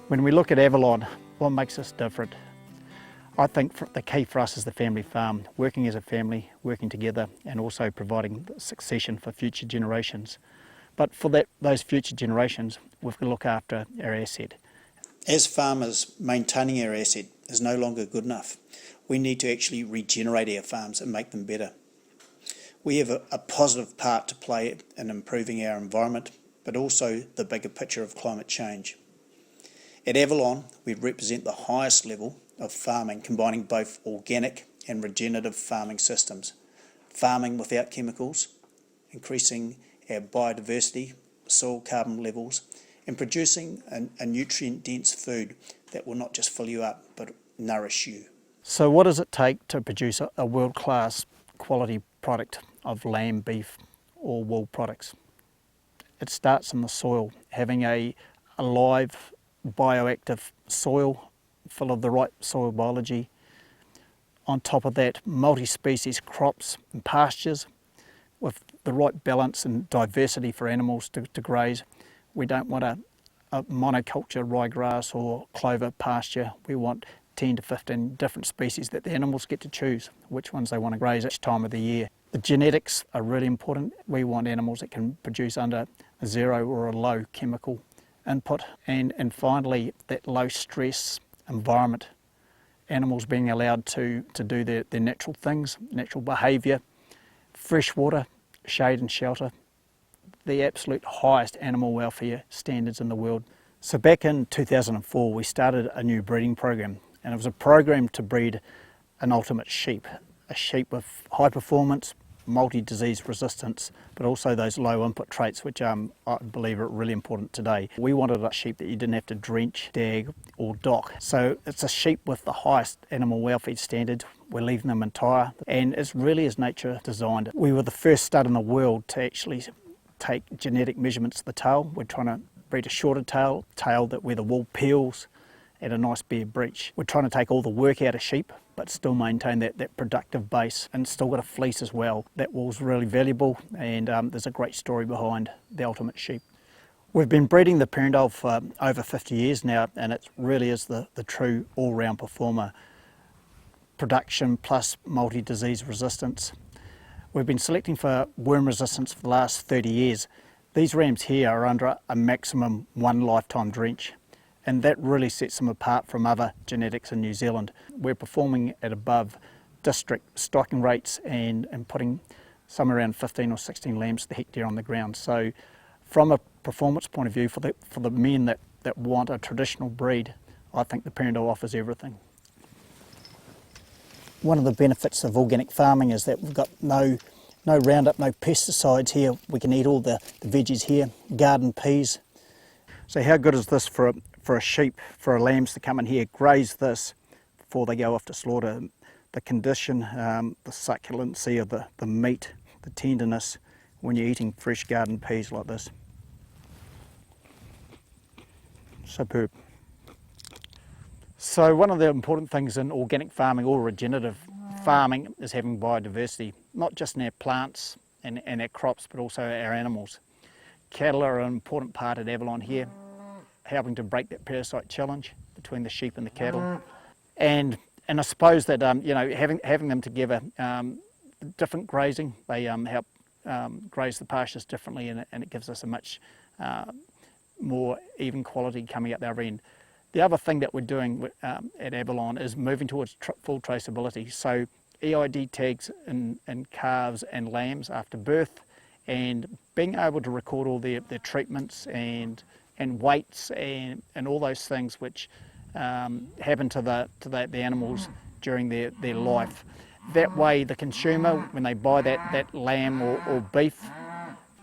When we look at Avalon, what makes us different? I think the key for us is the family farm, working as a family, working together, and also providing succession for future generations. But for those future generations, we've got to look after our asset. As farmers, maintaining our asset is no longer good enough. We need to actually regenerate our farms and make them better. We have a positive part to play in improving our environment, but also the bigger picture of climate change. At Avalon, we represent the highest level of farming, combining both organic and regenerative farming systems. Farming without chemicals, increasing our biodiversity, soil carbon levels, and producing a nutrient-dense food that will not just fill you up, but nourish you. So what does it take to produce a world-class quality product of lamb, beef, or wool products? It starts in the soil, having a live, bioactive soil full of the right soil biology. On top of that, multi-species crops and pastures with the right balance and diversity for animals to graze. We don't want a monoculture ryegrass or clover pasture. We want 10 to 15 different species that the animals get to choose which ones they want to graze each time of the year. The genetics are really important. We want animals that can produce under a zero or a low chemical input. And finally, that low stress environment. Animals being allowed to do their natural things, natural behaviour, fresh water, shade and shelter, the absolute highest animal welfare standards in the world. So back in 2004 we started a new breeding program, and it was a program to breed an ultimate sheep, a sheep with high performance, multi-disease resistance, but also those low input traits which I believe are really important today. We wanted a sheep that you didn't have to drench, dag or dock. So it's a sheep with the highest animal welfare standards. We're leaving them entire, and it's really as nature designed it. We were the first stud in the world to actually take genetic measurements of the tail. We're trying to breed a shorter tail that where the wool peels at a nice bare breech. We're trying to take all the work out of sheep, but still maintain that productive base, and still got a fleece as well. That wool's really valuable, and there's a great story behind the ultimate sheep. We've been breeding the Perrendale for over 50 years now, and it really is the true all-round performer. Production plus multi-disease resistance. We've been selecting for worm resistance for the last 30 years. These rams here are under a maximum 1 lifetime drench, and that really sets them apart from other genetics in New Zealand. We're performing at above district stocking rates and putting somewhere around 15 or 16 lambs to the hectare on the ground. So from a performance point of view, for the men that want a traditional breed, I think the Perrendale offers everything. One of the benefits of organic farming is that we've got no Roundup, no pesticides here. We can eat all the veggies here, garden peas. So how good is this for a sheep, for a lambs to come in here, graze this before they go off to slaughter? The condition, the succulency of the meat, the tenderness when you're eating fresh garden peas like this. Superb. So one of the important things in organic farming or regenerative farming is having biodiversity, not just in our plants and our crops, but also our animals. Cattle are an important part at Avalon here, helping to break that parasite challenge between the sheep and the cattle. And I suppose that having them together, different grazing, they help graze the pastures differently, and it gives us a much more even quality coming out the other end. The other thing that we're doing at Avalon is moving towards full traceability. So EID tags in calves and lambs after birth, and being able to record all their treatments and weights and all those things which happen to the animals during their life. That way the consumer, when they buy that lamb or beef,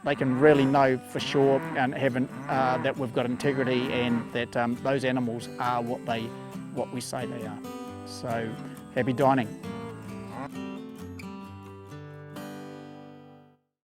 they can really know for sure and that we've got integrity, and that those animals are what we say they are. So happy dining.